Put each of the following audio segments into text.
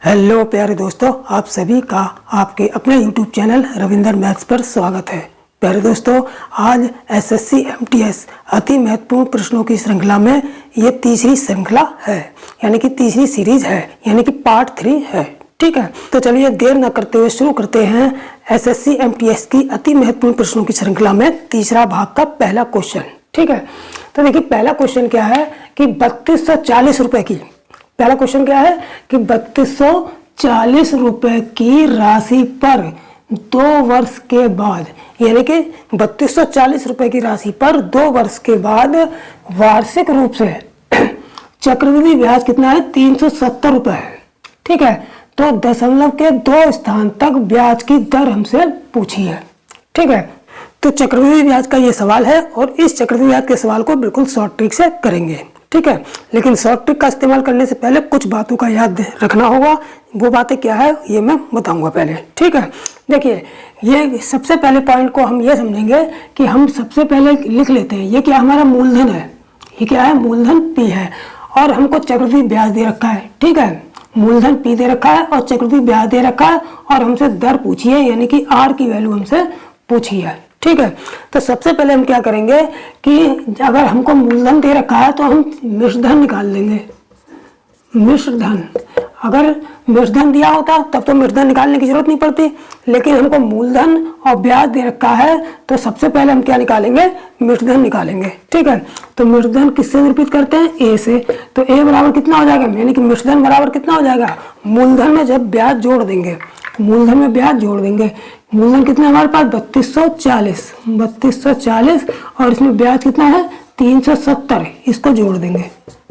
Hello प्यारे दोस्तों, आप सभी का आपके अपने YouTube चैनल रविंदर मैथ्स पर स्वागत है। प्यारे दोस्तों, आज एसएससी एमटीएस अति महत्वपूर्ण प्रश्नों की श्रृंखला में ये तीसरी श्रृंखला है, यानी कि तीसरी सीरीज है, यानी कि पार्ट 3 है। ठीक है, तो चलिए देर न करते हुए शुरू करते हैं एसएससी एमटीएस की अति महत्वपूर्ण प्रश्नों की श्रृंखला में तीसरा भाग का पहला क्वेश्चन। ठीक है, तो देखिए पहला क्वेश्चन क्या है कि 3240 रुपए की, पहला क्वेश्चन क्या है कि 3240 रुपए की राशि पर 2 वर्ष के बाद, यानी कि 3240 रुपए की राशि पर 2 वर्ष के बाद वार्षिक रूप से चक्रवृद्धि ब्याज कितना है, 370 रुपए है। ठीक है, तो दशमलव के 2 स्थान तक ब्याज की दर हमसे पूछी है। ठीक है, तो चक्रवृद्धि ब्याज का ये सवाल है और इस चक्रवृद्धि ब्याज के सवाल को बिल्कुल शॉर्ट ट्रिक से करेंगे। ठीक है, लेकिन शॉर्ट ट्रिक का इस्तेमाल करने से पहले कुछ बातों का याद रखना होगा। वो बातें क्या है ये मैं बताऊंगा पहले। ठीक है, देखिए ये सबसे पहले पॉइंट को हम ये समझेंगे कि हम सबसे पहले लिख लेते हैं ये क्या हमारा मूलधन है, ये क्या है, मूलधन P है और हमको चक्रवृद्धि ब्याज दे रखा है। ठीक है, मूलधन P दे रखा है और चक्रवृद्धि ब्याज दे रखा है और हमसे दर पूछी है, यानी कि R की वैल्यू हमसे पूछी है। ठीक है, तो सबसे पहले हम क्या करेंगे कि अगर हमको मूलधन दे रखा है तो हम मिश्रधन निकाल लेंगे। मिश्रधन, अगर मिश्रधन दिया होता तब तो मिश्रधन निकालने की जरूरत नहीं पड़ती, लेकिन हमको मूलधन और ब्याज दे रखा है तो सबसे पहले हम क्या निकालेंगे, मिश्रधन निकालेंगे। ठीक है, तो मिश्रधन किससे निरूपित करते हैं, ए से। तो ए बराबर कितना हो जाएगा, यानी कि मिश्रधन बराबर कितना हो जाएगा, मूलधन में जब ब्याज जोड़ देंगे, मूलधन में ब्याज जोड़ देंगे, मूलधन कितना हमारे पास 3240 और इसमें ब्याज कितना है 370, इसको जोड़ देंगे।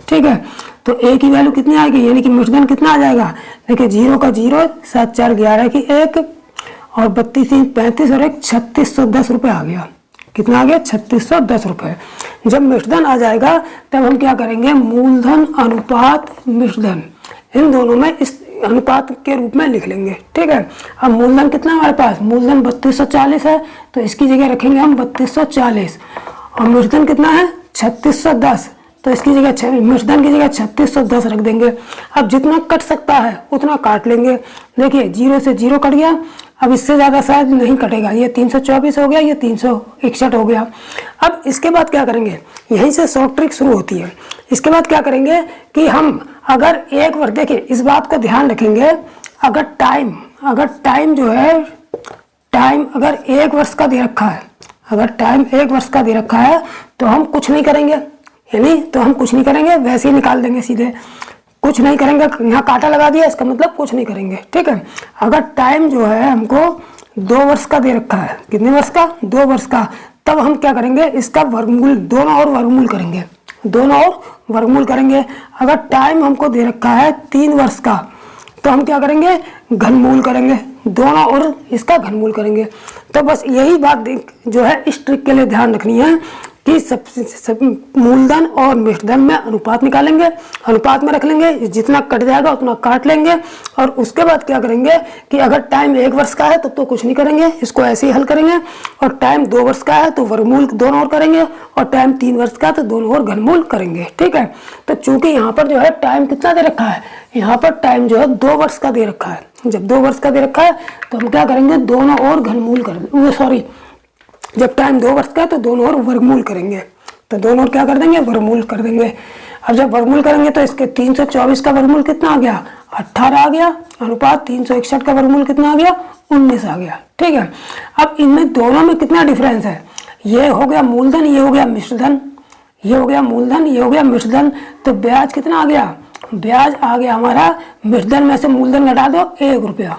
ठीक है, तो ए की वैल्यू कितनी आएगी, यानी कि मिश्रधन कितना आ जाएगा, देखिए 0 का 0, 7 4 11 की 1 और 32 3 35 और 1 3610 रुपये आ गया। कितना आ गया, 3610 रुपये। जब मिश्रधन आ जाएगा तब हम क्या करेंगे, मूलधन अनुपात मिश्रधन, इन दोनों में इस अनुपात के रूप में लिख लेंगे। ठीक है, अब मूलधन कितना हमारे पास, मूलधन 3240 है तो इसकी जगह रखेंगे हम 3240 और मिश्रधन कितना है 3610, तो इसकी जगह मिश्रधन की जगह 3610 रख देंगे। अब जितना कट सकता है उतना काट लेंगे। देखिए 0 से 0 कट गया, अब इससे ज़्यादा शायद नहीं कटेगा, ये 324 हो गया, ये 361 हो गया। अब इसके बाद क्या करेंगे, यहीं से शॉर्ट ट्रिक शुरू होती है। इसके बाद क्या करेंगे कि हम अगर एक वर्ष, देखिए इस बात को ध्यान रखेंगे, अगर टाइम जो है, टाइम अगर 1 वर्ष का दे रखा है, अगर टाइम 1 वर्ष का दे रखा है तो हम कुछ नहीं करेंगे, यानी तो हम कुछ नहीं करेंगे, वैसे ही निकाल देंगे सीधे, कुछ नहीं करेंगे। यहाँ कांटा लगा दिया, इसका मतलब कुछ नहीं करेंगे। ठीक है, अगर टाइम जो है हमको 2 वर्ष का दे रखा है, कितने वर्ष का, 2 वर्ष का, तब हम क्या करेंगे, इसका वर्गमूल, दोनों और वर्गमूल करेंगे, दोनों और वर्गमूल करेंगे। अगर टाइम हमको दे रखा है 3 वर्ष का तो हम क्या करेंगे, घनमूल करेंगे, दोनों और इसका घनमूल करेंगे। तो बस यही बात जो है इस ट्रिक के लिए ध्यान रखनी है कि सब मूलधन और मिश्रधन में अनुपात निकालेंगे, अनुपात में रख लेंगे, जितना कट जाएगा उतना काट लेंगे और उसके बाद क्या करेंगे कि अगर टाइम 1 वर्ष का है तब तो कुछ नहीं करेंगे, इसको ऐसे ही हल करेंगे, और टाइम 2 वर्ष का है तो वर्गमूल दोनों और करेंगे, और टाइम 3 वर्ष का तो दोनों और घनमूल करेंगे। ठीक है, तो चूंकि यहाँ पर जो है टाइम कितना दे रखा है, यहाँ पर टाइम जो है 2 वर्ष का दे रखा है, जब 2 वर्ष का दे रखा है तो हम क्या करेंगे, दोनों और घनमूल करेंगे, जब टाइम 2 वर्ष का है तो दोनों और वर्गमूल करेंगे, तो दोनों और क्या कर देंगे, वर्गमूल कर देंगे। अब जब वर्गमूल करेंगे तो इसके 324 का वर्गमूल कितना आ गया, 18 आ गया, अनुपात 361 का वर्गमूल कितना आ गया, 19 आ गया। ठीक है, अब इनमें दोनों में कितना डिफरेंस है, ये हो गया मूलधन, ये हो गया मिश्रधन, ये हो गया मूलधन, ये हो गया मिश्रधन, तो ब्याज कितना आ गया, ब्याज आ गया हमारा, मिश्रधन में से मूलधन घटा दो 1 रुपया।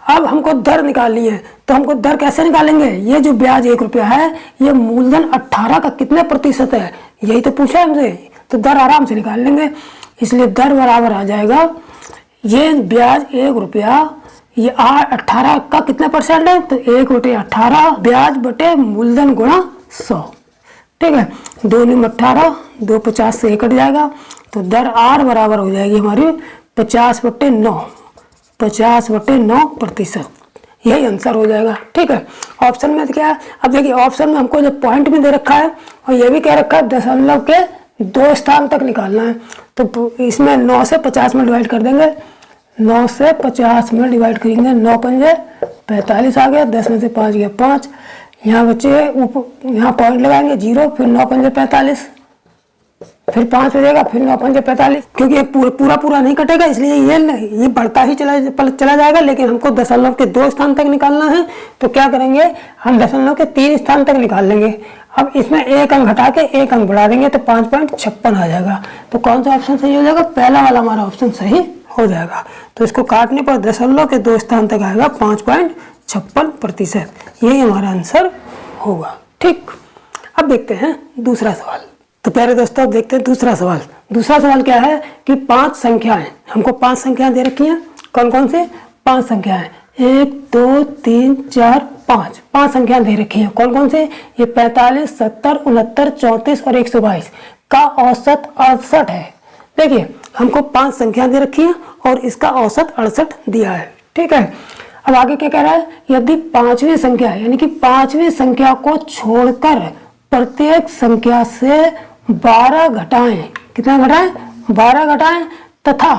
अब हमको दर निकालनी है, तो हमको दर कैसे निकालेंगे, ये जो ब्याज 1 रुपया है ये मूलधन 18 का कितने प्रतिशत है, यही तो पूछा है हमसे, तो दर आराम से निकाल लेंगे। इसलिए दर बराबर आ जाएगा, ये ब्याज 1 रुपया, ये 18 का कितने परसेंट है, तो 1/18 ब्याज बटे मूलधन गुणा 100। ठीक है, 2 × 18, 2 50 से 1 कट जाएगा, तो दर आर बराबर हो जाएगी हमारी 50/9, 50/9%, यही आंसर हो जाएगा। ठीक है, ऑप्शन में क्या है, अब देखिए ऑप्शन में हमको जो पॉइंट में दे रखा है और ये भी कह रखा है दशमलव के 2 स्थान तक निकालना है, तो इसमें 9 से 50 में डिवाइड कर देंगे, 9 से 50 में डिवाइड करेंगे, 9 पंजे 45 आ गया, 10 में से 5 गया 5, यहाँ बच्चे यहाँ पॉइंट लगाएंगे 0, फिर 9 पंजे 45, फिर 5 बजेगा, फिर 9 पंजे 45, क्योंकि ये पूरा नहीं कटेगा इसलिए ये बढ़ता ही चला जाएगा, लेकिन हमको दशमलव के 2 स्थान तक निकालना है। तो क्या करेंगे, हम दशमलव के 3 स्थान तक निकाल लेंगे। अब इसमें 1 अंक हटा के 1 अंक बढ़ा देंगे तो 5.56 आ जाएगा। तो कौन सा ऑप्शन सही हो जाएगा, पहला वाला हमारा ऑप्शन सही हो जाएगा। तो इसको काटने पर दशमलव के 2 स्थान तक आएगा 5.56%, यही हमारा आंसर होगा। ठीक, अब देखते हैं दूसरा सवाल। तो प्यारे दोस्तों, अब देखते हैं दूसरा सवाल। दूसरा सवाल क्या है कि 5 संख्याएं, हमको 5 संख्याएं दे रखी हैं। कौन कौन से 5 संख्याएं, 1 2 3 4 5, 5 संख्याएं दे रखी हैं। कौन कौन से, ये 45 70 69 34 और 122 का औसत 68 है। देखिए हमको 5 संख्या दे रखी है और इसका औसत 68 दिया है। ठीक है, अब आगे क्या कह रहा है, यदि 5वीं संख्या यानी कि 5वीं संख्या को छोड़कर प्रत्येक संख्या से 12 घटाएं, कितना घटाएं, 12 घटाएं, तथा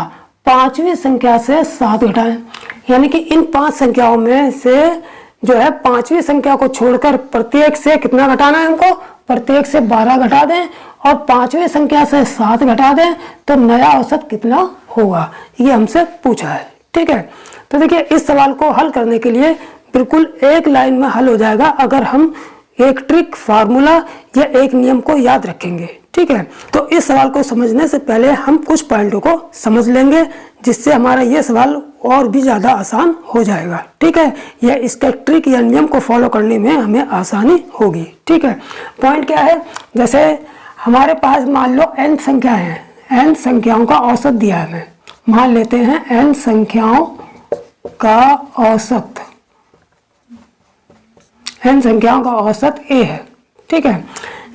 5वीं संख्या से 7 घटाएं, यानी कि इन 5 संख्याओं में से जो है 5वीं संख्या को छोड़कर प्रत्येक से कितना घटाना है हमको, प्रत्येक से 12 घटा दें और 5वीं संख्या से 7 घटा दें तो नया औसत कितना होगा, ये हमसे पूछा है। ठीक है, तो देखिए इस सवाल को हल करने के लिए बिल्कुल एक लाइन में हल हो जाएगा अगर हम एक ट्रिक, फार्मूला या एक नियम को याद रखेंगे। ठीक है, तो इस सवाल को समझने से पहले हम कुछ पॉइंटों को समझ लेंगे जिससे हमारा ये सवाल और भी ज़्यादा आसान हो जाएगा। ठीक है, यह इसका ट्रिक या नियम को फॉलो करने में हमें आसानी होगी। ठीक है, पॉइंट क्या है, जैसे हमारे पास मान लो n संख्या है, n संख्याओं का औसत दिया है। हमें मान लेते हैं n संख्याओं का औसत, n संख्याओं का औसत a है। ठीक है,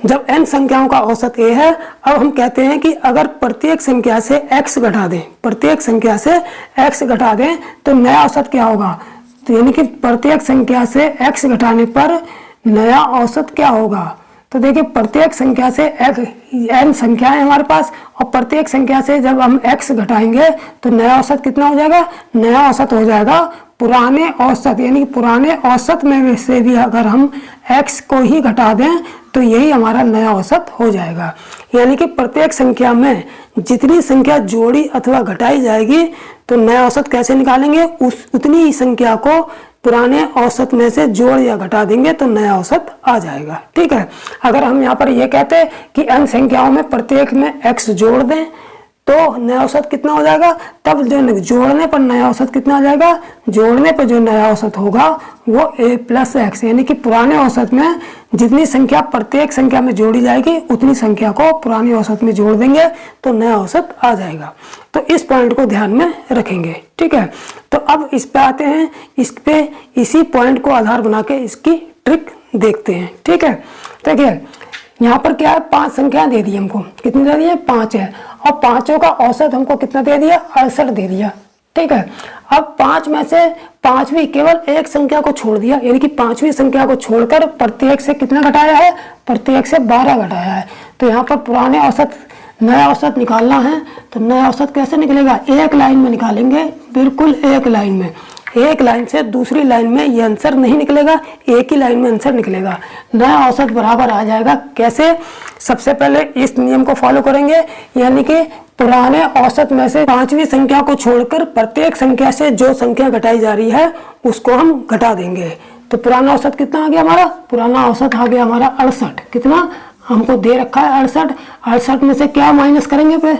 जब n संख्याओं का औसत a है, अब हम कहते हैं कि अगर प्रत्येक संख्या से x घटा दें, प्रत्येक संख्या से x घटा दें तो नया औसत क्या होगा, तो यानी कि प्रत्येक संख्या से x घटाने पर नया औसत क्या होगा। तो देखिए प्रत्येक संख्या से n संख्या है हमारे पास और प्रत्येक संख्या से जब हम x घटाएंगे तो नया औसत कितना हो जाएगा, नया औसत हो जाएगा पुराने औसत, यानी कि पुराने औसत में से भी अगर हम x को ही घटा दें तो यही हमारा नया औसत हो जाएगा। यानी कि प्रत्येक संख्या में जितनी संख्या जोड़ी अथवा घटाई जाएगी तो नया औसत कैसे निकालेंगे, उतनी ही संख्या को पुराने औसत में से जोड़ या घटा देंगे तो नया औसत आ जाएगा। ठीक है, अगर हम यहाँ पर ये कहते हैं कि n संख्याओं में प्रत्येक में x जोड़ दें तो नया औसत कितना हो जाएगा, तब जो जोड़ने पर नया औसत कितना आ जाएगा, जोड़ने पर जो नया औसत होगा वो a प्लस एक्स, यानी कि पुराने औसत में जितनी संख्या प्रत्येक संख्या में जोड़ी जाएगी उतनी संख्या को पुराने औसत में जोड़ देंगे तो नया औसत आ जाएगा। तो इस पॉइंट को ध्यान में रखेंगे। ठीक है, तो अब इस पे आते हैं, इस पे इसी पॉइंट को आधार बना के इसकी ट्रिक देखते हैं। ठीक है, देखिए यहाँ पर क्या है, 5 संख्या दे दी हमको, कितनी दे दी है, 5 है, और पांचों का औसत हमको कितना दे दिया, 68 दे दिया। ठीक है, अब 5 में से 5वीं केवल एक संख्या को छोड़ दिया, यानी कि 5वीं संख्या को छोड़कर प्रत्येक से कितना घटाया है, प्रत्येक से 12 घटाया है। तो यहाँ पर पुराने औसत नया औसत निकालना है तो नया औसत कैसे निकलेगा, एक लाइन में निकालेंगे, बिल्कुल एक लाइन में, एक लाइन से दूसरी लाइन में ये आंसर नहीं निकलेगा, एक ही लाइन में आंसर निकलेगा। नया औसत बराबर आ जाएगा कैसे, सबसे पहले इस नियम को फॉलो करेंगे, यानी कि पुराने औसत में से 5वीं संख्या को छोड़कर प्रत्येक संख्या से जो संख्या घटाई जा रही है उसको हम घटा देंगे। तो पुराना औसत कितना आ गया हमारा, पुराना औसत आ गया हमारा 68, कितना हमको दे रखा है 68, 68 में से क्या माइनस करेंगे पे,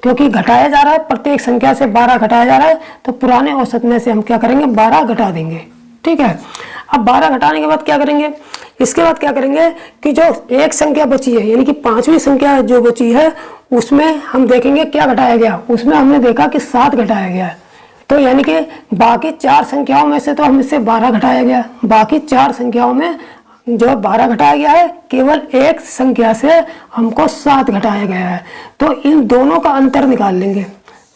क्योंकि घटाया जा रहा है प्रत्येक संख्या से 12 घटाया जा रहा है तो पुराने औसत में से हम क्या करेंगे, 12 घटा देंगे। ठीक है, अब 12 घटाने के बाद क्या करेंगे, इसके बाद क्या करेंगे कि जो एक संख्या बची है यानी कि 5वीं संख्या जो बची है उसमें हम देखेंगे क्या घटाया गया, उसमें हमने देखा कि 7 घटाया गया है। तो यानी कि बाकी 4 संख्याओं में से तो हम इससे 12 घटाया गया, बाकी 4 संख्याओं में जो 12 घटाया गया है, केवल एक संख्या से हमको 7 घटाया गया है। तो इन दोनों का अंतर निकाल लेंगे,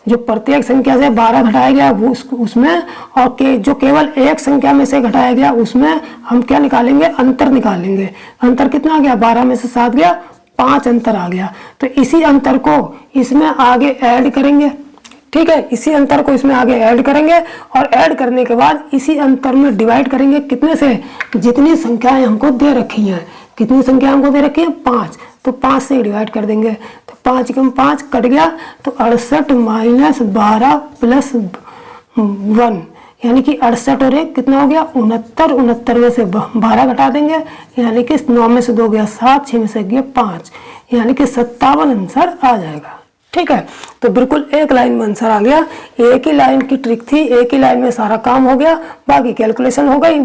जो प्रत्येक संख्या से 12 घटाया गया वो उसमें और जो केवल एक संख्या में से घटाया गया उसमें हम क्या निकालेंगे, अंतर निकाल लेंगे। अंतर कितना आ गया, 12 में से 7 गया, 5 अंतर आ गया। तो इसी अंतर को इसमें आगे ऐड करेंगे। ठीक है। इसी अंतर को इसमें आगे ऐड करेंगे और ऐड करने के बाद इसी अंतर में डिवाइड करेंगे कितने से, जितनी संख्याएं हमको दे रखी हैं। कितनी संख्या हमको दे रखी है, 5, तो 5 से डिवाइड कर देंगे। तो 5 कम 5 कट गया, तो 68 माइनस 12 प्लस 1 यानी कि 68 और 1 कितना हो गया 69। 69 में से 12 घटा देंगे यानी कि 9 में से 2 गया 7, 6 में से गया 5 यानी कि 57 आंसर आ जाएगा। ठीक है, तो बिल्कुल एक लाइन में आंसर आ गया। एक ही लाइन की ट्रिक थी, एक ही लाइन में सारा काम हो गया, बाकी कैलकुलेशन हो गई,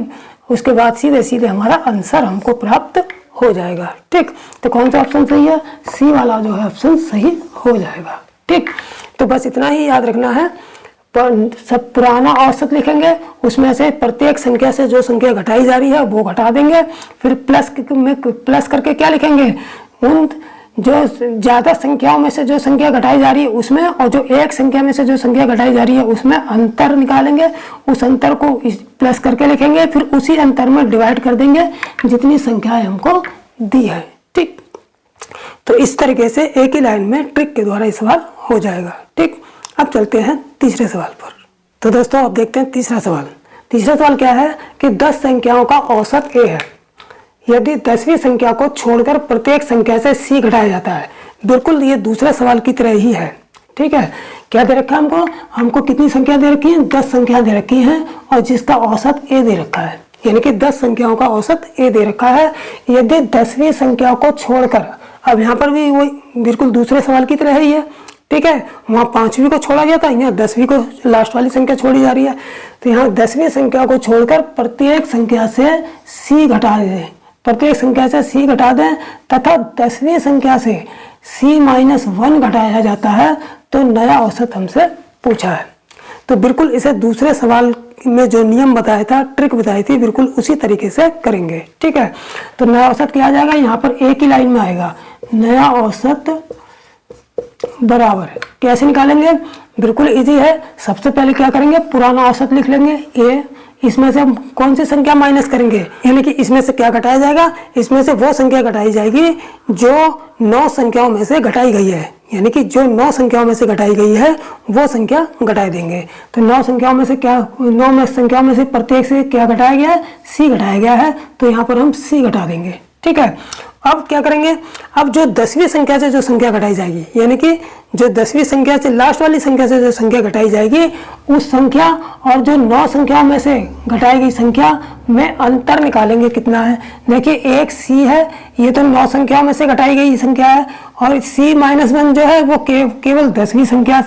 उसके बाद सीधे सीधे हमारा आंसर हमको प्राप्त हो जाएगा। ठीक, तो कौन सा ऑप्शन सही है, सी वाला जो है ऑप्शन सही हो जाएगा। ठीक, तो बस इतना ही याद रखना है। सब पुराना औसत लिखेंगे, उसमें से प्रत्येक संख्या से जो संख्या घटाई जा रही है वो घटा देंगे, फिर प्लस करके क्या लिखेंगे, उन जो ज्यादा संख्याओं में से जो संख्या घटाई जा रही है उसमें, और जो एक संख्या में से जो संख्या घटाई जा रही है उसमें अंतर निकालेंगे, उस अंतर को प्लस करके लिखेंगे, फिर उसी अंतर में डिवाइड कर देंगे जितनी संख्याएं हमको दी है। ठीक, तो इस तरीके से एक ही लाइन में ट्रिक के द्वारा ये सवाल हो जाएगा। ठीक, अब चलते हैं तीसरे सवाल पर। तो दोस्तों अब देखते हैं तीसरा सवाल। तीसरा सवाल क्या है कि 10 संख्याओं का औसत ए है, यदि 10वीं संख्या को छोड़कर प्रत्येक संख्या से सी घटाया जाता है। बिल्कुल ये दूसरे सवाल की तरह ही है। ठीक है, क्या दे रखा है हमको कितनी संख्या दे रखी है, 10 संख्या दे रखी है और जिसका औसत ए दे रखा है, यानी कि 10 संख्याओं का औसत ए दे रखा है। यदि 10वीं संख्या को छोड़कर, अब यहाँ पर भी वही बिल्कुल दूसरे सवाल की तरह ही है। ठीक है, वहाँ 5वीं को छोड़ा गया था, यहाँ 10वीं को लास्ट वाली संख्या छोड़ी जा रही है। तो यहाँ 10वीं संख्या को छोड़कर प्रत्येक संख्या से सी घटा दें, प्रत्येक संख्या से सी घटा दें तथा 10वीं संख्या से C-1 घटाया जाता है तो नया औसत हमसे पूछा है। तो बिल्कुल इसे दूसरे सवाल में जो नियम बताया था, ट्रिक बताई थी, बिल्कुल उसी तरीके से करेंगे। ठीक है, तो नया औसत क्या आ जाएगा, यहाँ पर एक ही लाइन में आएगा, नया औसत बराबर कैसे निकालेंगे, बिल्कुल इजी है। सबसे पहले क्या करेंगे, पुराना औसत लिख लेंगे ए, इसमें से हम कौन सी संख्या माइनस करेंगे, यानी कि इसमें से क्या घटाया जाएगा, इसमें से वो संख्या घटाई जाएगी जो 9 संख्याओं में से घटाई गई है, यानी कि जो 9 संख्याओं में से घटाई गई है वो संख्या घटा देंगे। तो 9 संख्याओं में से क्या, 9 संख्याओं में से प्रत्येक से क्या घटाया गया है, सी घटाया गया है, तो यहाँ पर हम सी घटा देंगे। ठीक है, अब क्या करेंगे, अब जो 10वीं संख्या से जो संख्या घटाई जाएगी, यानी कि जो 10वीं संख्या से लास्ट वाली संख्या से जो संख्या घटाई जाएगी, उस संख्या और जो 9 संख्याओं में से घटाई गई संख्या में अंतर निकालेंगे कितना है। देखिए एक सी है, ये तो 9 संख्याओं में से घटाई गई संख्या है, और C-1 जो है वो केवल 10वीं संख्या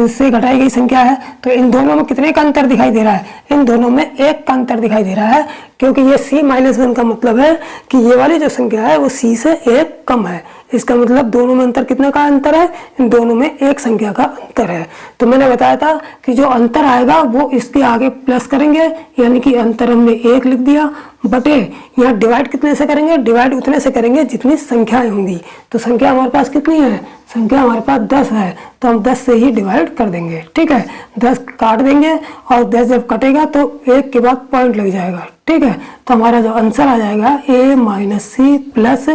से घटाई गई संख्या है। तो इन दोनों में कितने का अंतर दिखाई दे रहा है, इन दोनों में 1 का अंतर दिखाई दे रहा है, क्योंकि ये C-1 का मतलब है कि ये वाली जो संख्या है वो C से 1 कम है। इसका मतलब दोनों में अंतर कितने का अंतर है, इन दोनों में 1 संख्या का अंतर है। तो मैंने बताया था कि जो अंतर आएगा वो इसके आगे प्लस करेंगे, यानी कि अंतर हमने 1 लिख दिया, बटे यहाँ डिवाइड कितने से करेंगे, डिवाइड उतने से करेंगे जितनी संख्याएं होंगी। तो संख्या हमारे पास कितनी है, संख्या हमारे पास 10 है, तो हम 10 से ही डिवाइड कर देंगे। ठीक है, 10 काट देंगे और 10 जब कटेगा तो 1 के बाद पॉइंट लग जाएगा। ठीक है, तो हमारा जो आंसर आ जाएगा A-C प्लस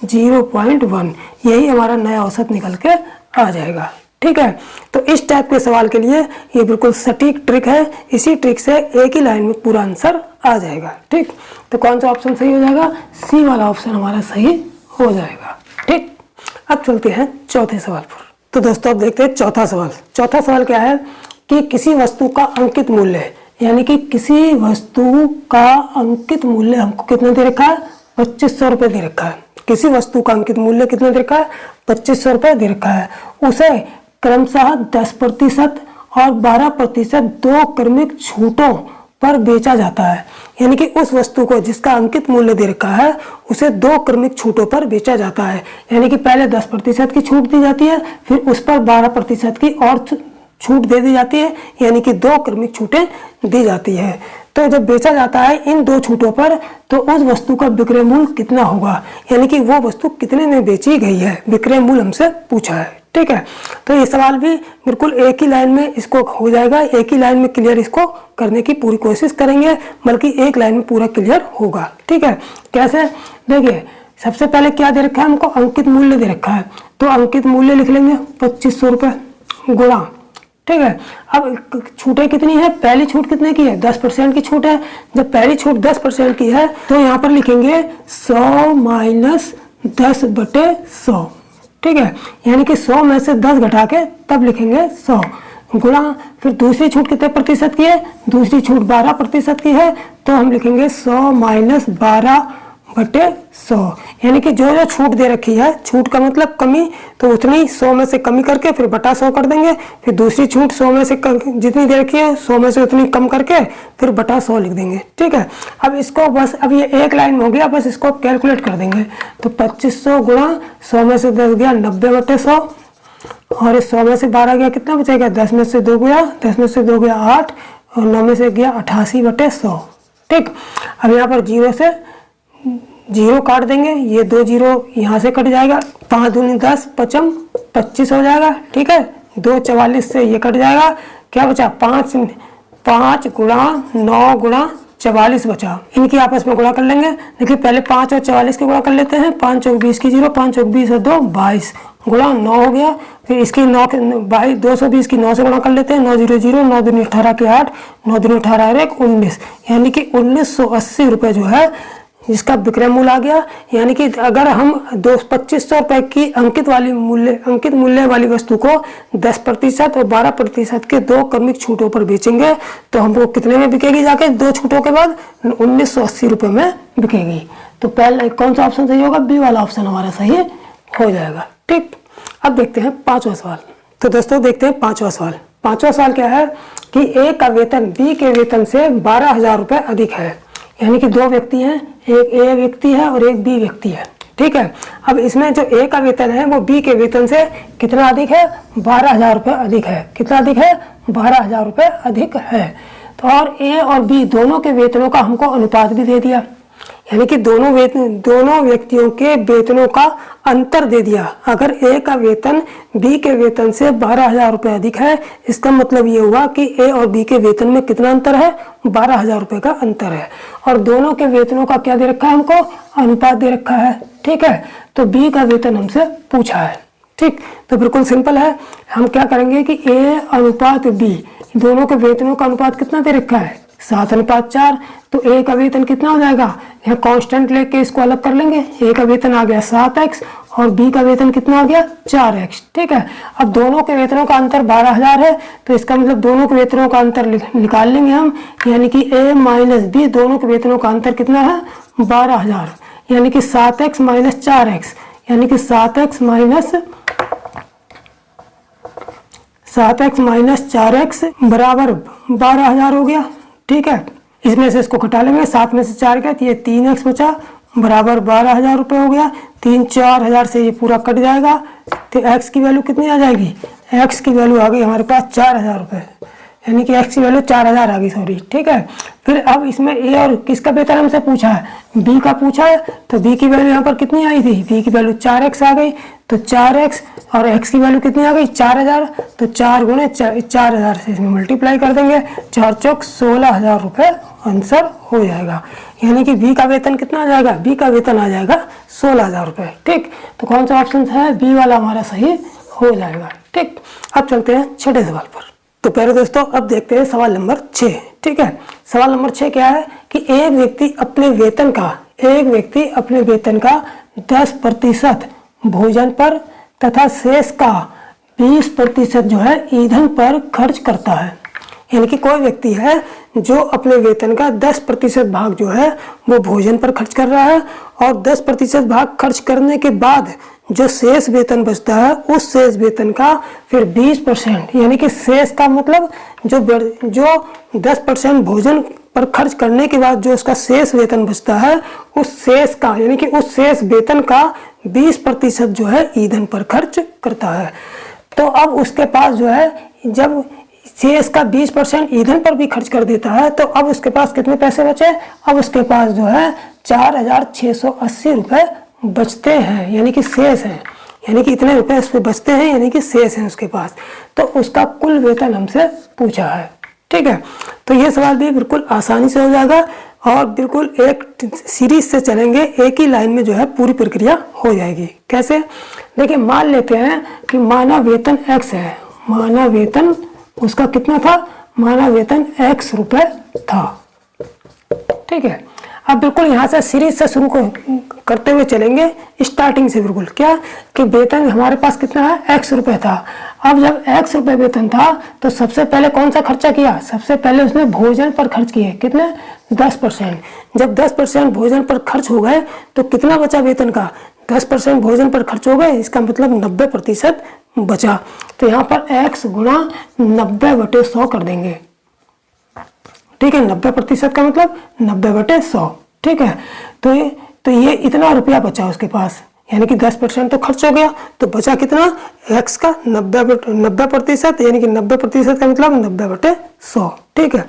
0.1, यही हमारा नया औसत निकल के आ जाएगा। ठीक है, तो इस टाइप के सवाल के लिए ये बिल्कुल सटीक ट्रिक है, इसी ट्रिक से एक ही लाइन में पूरा आंसर आ जाएगा। ठीक, तो कौन सा ऑप्शन सही हो जाएगा, सी वाला ऑप्शन हमारा सही हो जाएगा। ठीक, अब चलते हैं चौथे सवाल पर। तो दोस्तों अब देखते हैं चौथा सवाल। चौथा सवाल क्या है कि किसी वस्तु का अंकित मूल्य, यानी कि किसी वस्तु का अंकित मूल्य हमको कितना दे रखा है, 2500 रुपये दे रखा है। किसी वस्तु का अंकित मूल्य कितना दे रखा है, 2500 रुपये दे रखा है। उसे क्रमशः 10% और 12% 2 क्रमिक छूटों पर बेचा जाता है, यानी कि उस वस्तु को जिसका अंकित मूल्य दे रखा है उसे 2 क्रमिक छूटों पर बेचा जाता है, यानी कि पहले 10% की छूट दी जाती है, फिर उस पर 12% की और छूट दे दी जाती है, यानी कि 2 क्रमिक छूटें दी जाती है। तो जब बेचा जाता है इन 2 छूटों पर, तो उस वस्तु का विक्रय मूल्य कितना होगा, यानी कि वो वस्तु कितने में बेची गई है, विक्रय मूल्य हमसे पूछा है। ठीक है, तो ये सवाल भी बिल्कुल एक ही लाइन में इसको हो जाएगा, एक ही लाइन में क्लियर इसको करने की पूरी कोशिश करेंगे, बल्कि एक लाइन में पूरा क्लियर होगा। ठीक है, कैसे, देखिए सबसे पहले क्या दे रखा है हमको, अंकित मूल्य दे रखा है, तो अंकित मूल्य लिख लेंगे 2500 रुपये गुणा, ठीक है। अब छूटें कितनी है, पहली छूट कितने की है, 10% की छूट है। जब पहली छूट 10% की है तो यहाँ पर लिखेंगे 100 माइनस 10/100, ठीक है। यानी कि 100 में से 10 घटा के तब लिखेंगे 100 गुणा, फिर दूसरी छूट कितने प्रतिशत की है, दूसरी छूट 12% की है, तो हम लिखेंगे 100 माइनस 12/100। यानी कि जो जो छूट दे रखी है, छूट का मतलब कमी, तो उतनी 100 में से कमी करके फिर बटा 100 कर देंगे। फिर दूसरी छूट 100 में से जितनी दे रखी है 100 में से उतनी कम करके फिर बटा 100 लिख देंगे, ठीक है। अब इसको बस, अब ये एक लाइन में हो गया, बस इसको कैलकुलेट कर देंगे। तो 2500 गुणा 100 में से 10 गया 90/100, और इस 100 में से 12 गया कितना बचेगा, 10 में से 2 गया, 10 में से 2 गया 8, और 9 में से गया 88/100, ठीक। अब यहाँ पर 0 से 0 काट देंगे, ये 2 0 यहाँ से कट जाएगा, 5 दूनी 10, 55 25 हो जाएगा, ठीक है। 2 44 से ये कट जाएगा, क्या बचा 5 गुणा 9 गुणा 44 बचा। इनकी आपस में गुणा कर लेंगे। देखिए पहले 5 और 44 के गुणा कर लेते हैं। 5 चौक 20 की 0, 5 चौक 20 और 2 22 गुणा 9 हो गया। फिर इसकी 9 220 की 9 से गुणा कर लेते हैं। 9 0 0, 9 दूनी 18 के 8, 9 दूनी 18 और 1 19, यानी कि 1980 रुपये जो है इसका विक्रय मूल्य आ गया। यानी कि अगर हम 2500 रुपये की अंकित मूल्य वाली वस्तु को 10% और 12% के 2 क्रमिक छूटों पर बेचेंगे तो हमको कितने में बिकेगी, जाके 2 छूटों के बाद 1980 रुपये में बिकेगी। तो पहले कौन सा ऑप्शन सही होगा, बी वाला ऑप्शन हमारा सही हो जाएगा, ठीक। अब देखते हैं 5वां सवाल। तो दोस्तों देखते हैं 5वां सवाल। 5वां सवाल क्या है कि ए का वेतन बी के वेतन से 12,000 रुपये अधिक है। यानी कि 2 व्यक्ति हैं, एक ए व्यक्ति है और एक बी व्यक्ति है, ठीक है। अब इसमें जो ए का वेतन है वो बी के वेतन से कितना अधिक है, 12,000 रुपये अधिक है। कितना अधिक है, 12,000 रुपये अधिक है। तो और ए और बी दोनों के वेतनों का हमको अनुपात भी दे दिया, यानी कि दोनों व्यक्तियों के वेतनों का अंतर दे दिया। अगर ए का वेतन बी के वेतन से 12,000 रुपये अधिक है, इसका मतलब ये हुआ कि ए और बी के वेतन में कितना अंतर है, 12,000 रुपये का अंतर है। और दोनों के वेतनों का क्या दे रखा है, हमको अनुपात दे रखा है, ठीक है। तो बी का वेतन हमसे पूछा है, ठीक। तो बिल्कुल सिंपल है, हम क्या करेंगे कि ए अनुपात बी, दोनों के वेतनों का अनुपात कितना दे रखा है, 7:4। तो ए का वेतन कितना हो जाएगा, यहाँ कांस्टेंट लेके इसको अलग कर लेंगे। ए का वेतन आ गया 7x और बी का वेतन कितना आ गया 4x, ठीक है। अब दोनों के वेतनों का अंतर 12,000 है, तो इसका मतलब दोनों के वेतनों का अंतर निकाल लेंगे हम। यानी कि ए माइनस बी, दोनों के वेतनों का अंतर कितना है 12,000, यानी कि 7x माइनस 4x, यानी कि 7x माइनस 4x बराबर 12,000 हो गया, ठीक है। इसमें से इसको घटा लेंगे, 7 में से 4 गया तो ये 3x बचा बराबर 12,000 रुपये हो गया। 3 4,000 से ये पूरा कट जाएगा, तो x की वैल्यू कितनी आ जाएगी, x की वैल्यू आ गई हमारे पास 4,000 रुपये, यानी कि x की वैल्यू 4,000 आ गई, सॉरी, ठीक है। फिर अब इसमें ए और किसका वेतन हमसे पूछा है, बी का पूछा है, तो बी की वैल्यू यहाँ पर कितनी आई थी, बी की वैल्यू 4x आ गई, तो 4x और x की वैल्यू कितनी आ गई 4,000, तो 4 गुणे 4,000 से इसमें मल्टीप्लाई कर देंगे, 4 चौक 16,000 रुपये आंसर हो जाएगा। यानी कि बी का वेतन कितना आ जाएगा, बी का वेतन आ जाएगा 16,000 रुपये, ठीक। तो कौन सा ऑप्शन है, बी वाला हमारा सही हो जाएगा, ठीक। अब चलते हैं 6ठे सवाल पर। तो पहले दोस्तों अब देखते हैं सवाल नंबर 6, ठीक है। सवाल नंबर 6 क्या है कि एक व्यक्ति अपने वेतन का 10% भोजन पर तथा शेष का 20% जो है ईंधन पर खर्च करता है। यानी कि कोई व्यक्ति है जो अपने वेतन का 10% भाग जो है वो भोजन पर खर्च कर रहा है, और 10% भाग खर्च करने के बाद जो शेष वेतन बचता है उस शेष वेतन का फिर 20%, यानी कि शेष का मतलब जो 10% भोजन पर खर्च करने के बाद जो उसका शेष वेतन बचता है उस शेष का, यानी कि उस शेष वेतन का 20% जो है ईंधन पर खर्च करता है। तो अब उसके पास जो है जब शेष का 20% ईंधन पर भी खर्च कर देता है, तो अब उसके पास कितने पैसे बचे, अब उसके पास जो है 4,680 रुपये बचते हैं, यानी कि शेष है, यानी कि इतने रुपए उस पर बचते हैं, यानी कि शेष हैं उसके पास। तो उसका कुल वेतन हमसे पूछा है, ठीक है। तो ये सवाल भी बिल्कुल आसानी से हो जाएगा और बिल्कुल एक सीरीज से चलेंगे, एक ही लाइन में जो है पूरी प्रक्रिया हो जाएगी। कैसे, देखिए मान लेते हैं कि मानव वेतन x है, मानव वेतन उसका कितना था, मानव वेतन x रुपए था। ठीक है, अब बिल्कुल यहाँ से सीरीज से शुरू करते हुए चलेंगे, स्टार्टिंग से बिल्कुल, क्या कि वेतन हमारे पास कितना है, x रुपए था। अब जब x रुपए वेतन था तो सबसे पहले कौन सा खर्चा किया, सबसे पहले उसने भोजन पर खर्च किए, कितने, 10%। जब 10% भोजन पर खर्च हो गए तो कितना बचा वेतन का, 10% भोजन पर खर्च हो गए, इसका मतलब 90% बचा। तो यहाँ पर x गुणा 90/100 कर देंगे। ठीक है, 90% का मतलब 90/100। ठीक है, तो ये इतना रुपया बचा उसके पास, यानी कि 10% तो खर्च हो गया, तो बचा कितना, x का 90%, यानी कि 90% का मतलब 90/100। ठीक है,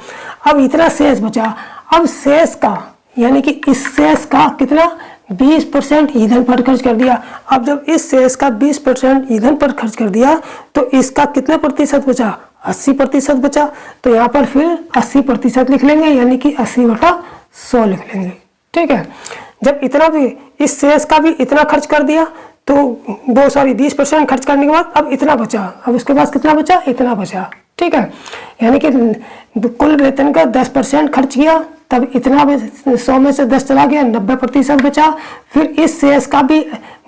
अब इतना शेष बचा। अब शेष का, यानी कि इस शेष का कितना, 20% ईंधन पर खर्च कर दिया। अब जब इस शेष का 20% ईंधन पर खर्च कर दिया तो इसका कितना प्रतिशत बचा, 80% बचा। तो यहाँ पर फिर 80% लिख लेंगे, यानी कि 80/100 लिख लेंगे। ठीक है, जब इतना भी, इस शेष का भी इतना खर्च कर दिया तो 20% खर्च करने के बाद अब इतना बचा, अब उसके पास कितना बचा, इतना बचा। ठीक है, यानी कि कुल वेतन का 10% खर्च किया, तब इतना 100 में से 10 चला गया, 90% बचा। फिर इस शेष का भी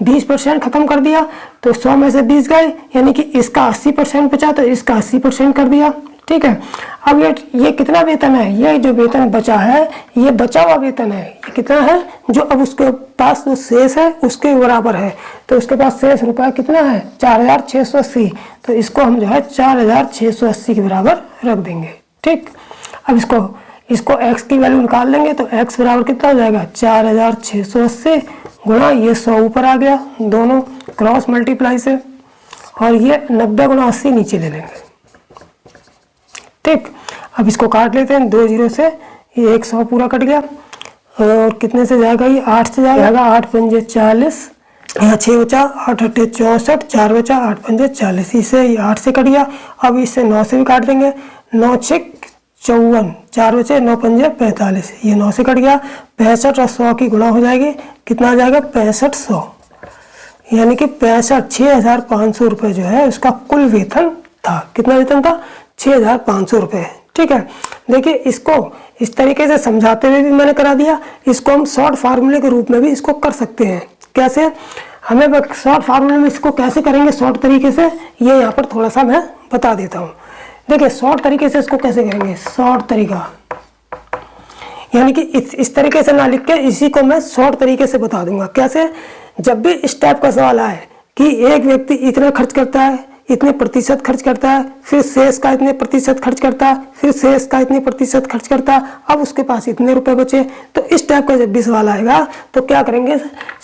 20% खत्म कर दिया, तो 100 में से 20 गए, यानी कि इसका 80% बचा, तो इसका 80% कर दिया। ठीक है, अब ये कितना वेतन है, ये जो वेतन बचा है ये बचा हुआ वेतन है, ये कितना है, जो अब उसके पास जो शेष है उसके बराबर है। तो उसके पास शेष रुपया कितना है, 4680। तो इसको हम जो है 4680 के बराबर रख देंगे। ठीक, अब इसको x की वैल्यू निकाल लेंगे, तो x बराबर कितना हो जाएगा, 4680 गुणा ये 100 ऊपर आ गया, दोनों क्रॉस मल्टीप्लाई से, और ये 90 गुणा 80 नीचे ले लेंगे। ठीक, अब इसको काट लेते हैं, 2 0 से ये 100 पूरा कट गया, और कितने से जाएगा, ये 8 से जाएगा, 8 पंजे 40, यहाँ 6 बचा, 8 8 64, 4 बचा, 8 पंजे 40, इसे ये 8 से कट गया। अब इससे 9 से भी काट देंगे, 9 6 54, 4 बचे, 9 पंजे 45, ये 9 से कट गया। 65 और 100 की गुणा हो जाएगी, कितना आ जाएगा, 6500, यानी कि 65,500 रुपये जो है उसका कुल वेतन था। कितना वेतन था, 6,500 रुपये। ठीक है, देखिए इसको इस तरीके से समझाते हुए भी मैंने करा दिया, इसको हम शॉर्ट फार्मूले के रूप में भी इसको कर सकते हैं। कैसे, हमें शॉर्ट फार्मूले में इसको कैसे करेंगे शॉर्ट तरीके से, ये यहाँ पर थोड़ा सा मैं बता देता हूँ। देखिए शॉर्ट तरीके से इसको कैसे करेंगे, शॉर्ट तरीका, यानी कि इस तरीके से ना लिख के इसी को मैं शॉर्ट तरीके से बता दूंगा। कैसे, जब भी इस टाइप का सवाल आए कि एक व्यक्ति इतना खर्च करता है, इतने प्रतिशत खर्च करता है, फिर शेष का इतने प्रतिशत खर्च करता है, फिर शेष का इतने प्रतिशत खर्च करता है, अब उसके पास इतने रुपए बचे, तो इस टाइप का जब भी सवाल आएगा तो क्या करेंगे,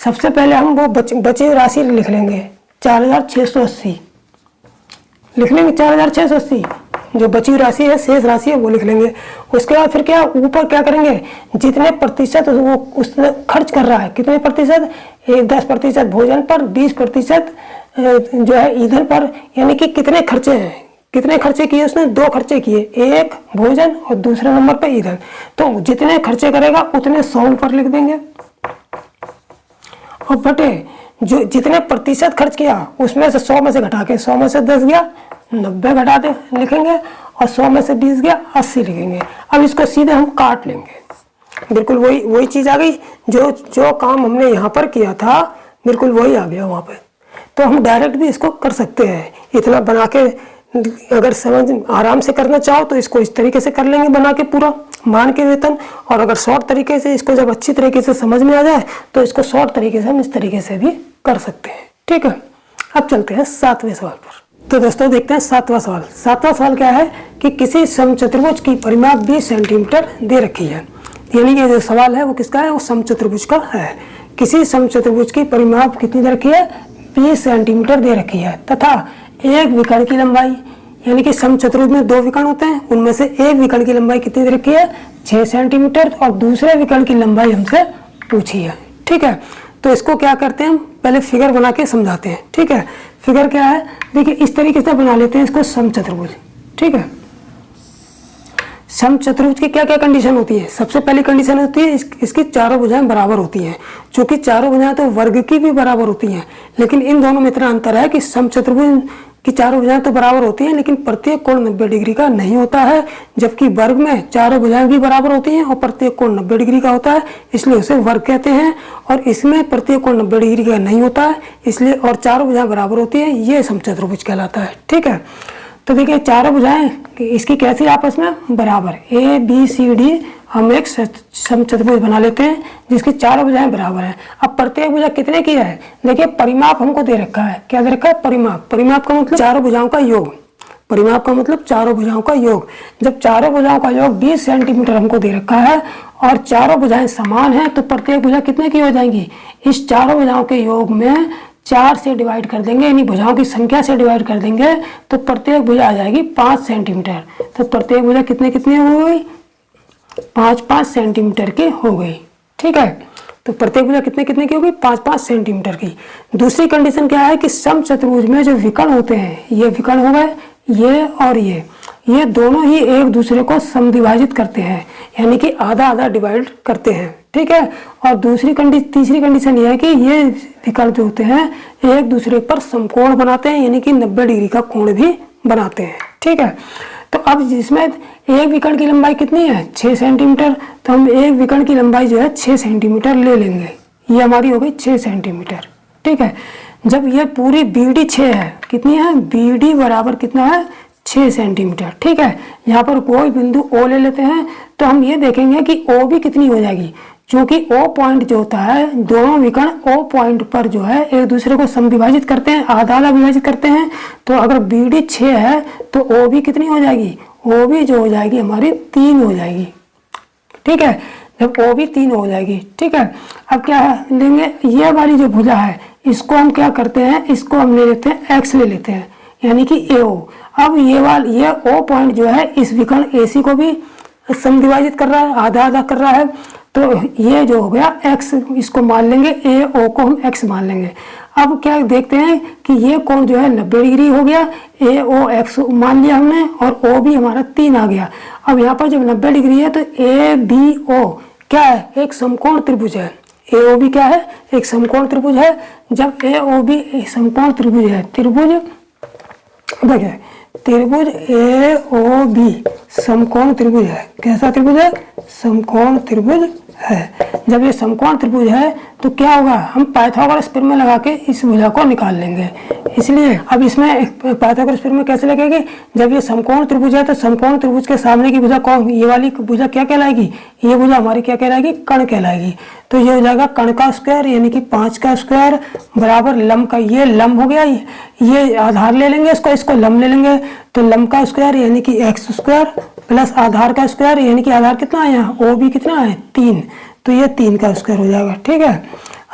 सबसे पहले हम वो बची राशि लिख लेंगे, 4680 लिख लेंगे, 4680 जो बची राशि है, शेष राशि है, वो लिख लेंगे। उसके बाद फिर क्या, ऊपर क्या करेंगे, जितने प्रतिशत वो उसने खर्च कर रहा है, कितने प्रतिशत, 10% भोजन पर, 20% जो है ईंधन पर, यानी कि कितने खर्चे हैं, कितने खर्चे किए उसने, 2 खर्चे किए, एक भोजन और दूसरे नंबर पे ईंधन। तो जितने खर्चे करेगा उतने 100 ऊपर लिख देंगे, और बटे जो जितने प्रतिशत खर्च किया उसमें से 100 में से घटा के, 100 में से 10 गया, 90 घटा दे लिखेंगे, और 100 में से 20 गया, 80 लिखेंगे। अब इसको सीधे हम काट लेंगे, बिल्कुल वही चीज़ आ गई, जो काम हमने यहाँ पर किया था बिल्कुल वही आ गया वहाँ पे। तो हम डायरेक्ट भी इसको कर सकते हैं, इतना बना के, अगर समझ आराम से करना चाहो तो इसको इस तरीके से कर लेंगे बना के पूरा मान के वेतन, और अगर शॉर्ट तरीके से इसको जब अच्छी तरीके से समझ में आ जाए तो इसको शॉर्ट तरीके से हम इस तरीके से भी कर सकते हैं। ठीक है, अब चलते हैं 7वें सवाल पर। तो दोस्तों देखते हैं 7वां सवाल। 7वां सवाल क्या है कि किसी समचतुर्भुज की परिमाप 20 सेंटीमीटर दे रखी है, यानी कि जो सवाल है वो किसका है, वो समचतुर्भुज का है। किसी समचतुर्भुज की परिमाप कितनी दे रखी है, 20 सेंटीमीटर दे रखी है, तथा एक विकर्ण की लंबाई, यानी कि समचतुर्भुज में 2 विकर्ण होते हैं, उनमें से एक विकर्ण की लंबाई कितनी दे रखी है, 6 सेंटीमीटर, और दूसरे विकर्ण की लंबाई हमसे पूछी है। ठीक है, तो इसको क्या करते हैं, पहले फिगर बना के समझाते हैं। ठीक है, फिगर क्या है, देखिए इस तरीके से बना लेते हैं इसको समचतुर्भुज। ठीक है, समचतुर्भुज की क्या क्या कंडीशन होती है? सबसे पहली कंडीशन होती है इसकी चारों भुजाएं बराबर होती हैं। चूंकि चारों भुजाएं तो वर्ग की भी बराबर होती हैं, लेकिन इन दोनों में इतना अंतर है कि समचतुर्भुज की चारों भुजाएं तो बराबर होती हैं, लेकिन प्रत्येक कोण 90 डिग्री का नहीं होता है, जबकि वर्ग में चारों भुजाएं भी बराबर होती हैं और प्रत्येक कोण 90 डिग्री का होता है, इसलिए उसे वर्ग कहते हैं। और इसमें प्रत्येक कोण 90 डिग्री का नहीं होता है, इसलिए और चारों भुजाएं बराबर होती है, ये समचतुर्भुज कहलाता है। ठीक है, तो देखिए चारों भुजाएं इसकी कैसी आपस में बराबर, ए बी सी डी हम एक समचतुर्भुज बना लेते हैं जिसकी चारों भुजाएं बराबर हैं। अब प्रत्येक भुजा कितने की है? देखिए परिमाप हमको दे रखा है। क्या दे रखा है? परिमाप। परिमाप का मतलब चारों भुजाओं का योग। परिमाप का मतलब चारों भुजाओं का योग। जब चारों भुजाओं का योग 20 सेंटीमीटर हमको दे रखा है और चारों भुजाएं समान हैं, तो प्रत्येक भुजा कितने की हो जाएंगी? इस चारों भुजाओं के योग में 4 से डिवाइड कर देंगे, यानी भुजाओं की संख्या से डिवाइड कर देंगे, तो प्रत्येक भुजा आ जाएगी 5 सेंटीमीटर। तो प्रत्येक भुजा कितने हो गई? 5-5 सेंटीमीटर की हो गई। ठीक है, तो प्रत्येक भुजा कितने की होगी? 5-5 सेंटीमीटर की। दूसरी कंडीशन क्या है कि समचतुर्भुज में जो विकर्ण होते हैं, ये विकर्ण हो गए, ये और ये दोनों ही एक दूसरे को समद्विभाजित करते हैं, यानी कि आधा आधा डिवाइड करते हैं। ठीक है, और तीसरी कंडीशन ये है कि ये विकर्ण जो होते हैं एक दूसरे पर समकोण बनाते हैं, यानी कि 90 डिग्री का कोण भी बनाते हैं। ठीक है, तो अब जिसमें एक विकर्ण की लंबाई कितनी है? 6 सेंटीमीटर। तो हम एक विकर्ण की लंबाई जो है 6 सेंटीमीटर ले लेंगे, ये हमारी हो गई 6 सेंटीमीटर। ठीक है, जब ये पूरी BD 6 है, कितनी है? BD बराबर कितना है? 6 सेंटीमीटर। ठीक है, यहाँ पर कोई बिंदु O ले लेते हैं, तो हम ये देखेंगे कि O भी कितनी हो जाएगी, क्योंकि O पॉइंट जो होता है, दोनों विकर्ण O पॉइंट पर जो है एक दूसरे को समद्विभाजित करते हैं, आधा आधा विभाजित करते हैं। तो अगर BD 6 है तो O भी कितनी हो जाएगी? O भी जो हो जाएगी हमारी 3 हो जाएगी। ठीक है, जब O भी 3 हो जाएगी। ठीक है, अब क्या लेंगे? ये वाली जो भुजा है इसको हम क्या करते हैं? इसको हम ले लेते हैं X ले लेते हैं, यानी कि AO। अब ये O पॉइंट जो है इस विकर्ण AC को भी समद्विभाजित कर रहा है, आधा आधा कर रहा है, तो ये जो हो गया X, इसको मान लेंगे, AO को हम X मान लेंगे। अब क्या देखते हैं कि ये कोण जो है 90 डिग्री हो गया, AOX मान लिया हमने, और O भी हमारा 3 आ गया। अब यहाँ पर जब 90 डिग्री है तो ABO क्या है? एक समकोण त्रिभुज है। AO भी क्या है? एक समकोण त्रिभुज है। जब AOB समकोण त्रिभुज है, देखिए त्रिभुज AOB समकोण त्रिभुज है। कैसा त्रिभुज है? समकोण त्रिभुज है। जब ये समकोण त्रिभुज है तो क्या होगा? हम पाइथागोरस प्रमेय लगा के इस भुजा को निकाल लेंगे। इसलिए अब इसमें पाइथागोरस प्रमेय कैसे लगेगी? जब ये समकोण त्रिभुज है तो समकोण त्रिभुज के सामने की भुजा कौन? ये वाली भुजा क्या कहलाएगी? ये भुजा हमारी क्या कहलाएगी? कर्ण कहलाएगी। तो ये हो जाएगा कर्ण का स्क्वायर, यानी कि 5 का स्क्वायर बराबर लंब का, ये लंब हो गया, ये आधार ले लेंगे, इसको लंब ले लेंगे, तो लंब का स्क्वायर यानी कि x स्क्वायर प्लस आधार का स्क्वायर, यानी कि आधार कितना है यहाँ? O भी कितना है? 3, तो ये 3 का स्क्वायर हो जाएगा। ठीक है,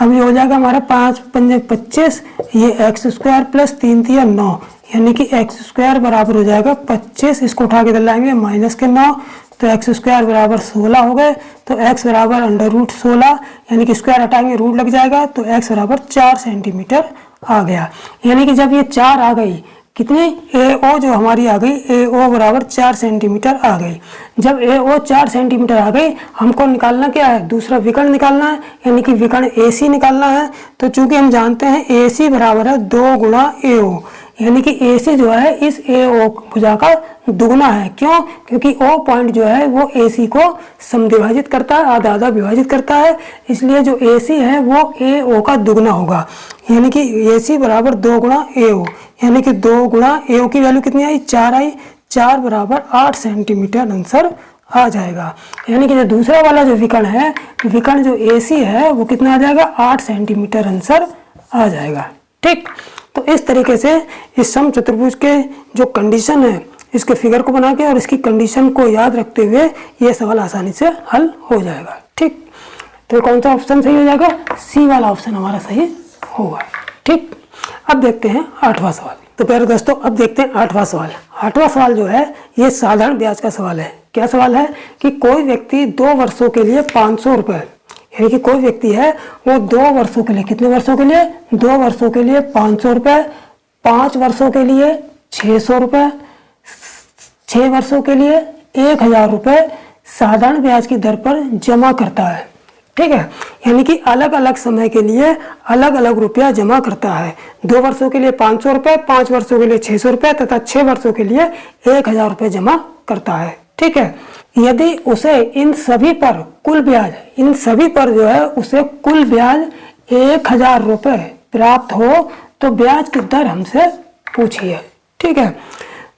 अब ये हो जाएगा हमारा 5 पंजे 25, ये x स्क्वायर प्लस 3 3 9, यानी कि x स्क्वायर बराबर हो जाएगा 25, इसको उठा के इधर लाएंगे माइनस के 9, तो x स्क्वायर बराबर 16 हो गए। तो x बराबर √16, यानी कि स्क्वायर हटाएंगे रूट लग जाएगा, तो x बराबर 4 सेंटीमीटर आ गया। यानी कि जब ये 4 आ गई, कितनी? AO जो हमारी आ गई, AO बराबर 4 सेंटीमीटर आ गई। जब AO 4 सेंटीमीटर आ गई, हमको निकालना क्या है? दूसरा विकर्ण निकालना है, यानी कि विकर्ण AC निकालना है। तो चूंकि हम जानते हैं AC बराबर है 2 गुणा AO, यानी कि AC जो है इस AO भुजा का दुगना है। क्यों? क्योंकि O पॉइंट जो है वो AC को समद्विभाजित करता है, आधा आधा विभाजित करता है, इसलिए जो AC है वो AO का दुगना होगा, यानी कि AC बराबर 2 गुणा AO, यानी कि 2 गुणा AO की वैल्यू कितनी आई? 4 आई। 4 बराबर 8 सेंटीमीटर आंसर आ जाएगा। यानी कि जो दूसरा वाला जो विकर्ण है, विकर्ण जो AC है वो कितना आ जाएगा? 8 सेंटीमीटर आंसर आ जाएगा। ठीक, तो इस तरीके से इस समचतुर्भुज के जो कंडीशन है, इसके फिगर को बना के और इसकी कंडीशन को याद रखते हुए ये सवाल आसानी से हल हो जाएगा। ठीक, तो कौन सा ऑप्शन सही हो जाएगा? C वाला ऑप्शन हमारा सही होगा। ठीक, अब देखते हैं 8वां सवाल। तो प्यारे दोस्तों, अब देखते हैं 8वां सवाल। 8वां सवाल जो है ये साधारण ब्याज का सवाल है। क्या सवाल है कि कोई व्यक्ति 2 वर्षों के लिए 500 रुपये, यानी कि कोई व्यक्ति है वो 2 वर्षों के लिए, कितने वर्षों के लिए? 2 वर्षों के लिए 500 रुपये, 5 वर्षों के लिए 600 रुपये, 6 वर्षों के लिए 1000 रुपये साधारण ब्याज की दर पर जमा करता है। ठीक है, यानी कि अलग अलग समय के लिए अलग अलग रुपया जमा करता है। 2 वर्षों के लिए 500 रुपये, 5 वर्षों के लिए 600 रुपये तथा 6 वर्षों के लिए 1000 रुपये जमा करता है। ठीक है, यदि उसे इन सभी पर कुल ब्याज, इन सभी पर जो है उसे कुल ब्याज 1000 रुपये प्राप्त हो तो ब्याज की दर हमसे पूछिए। ठीक है,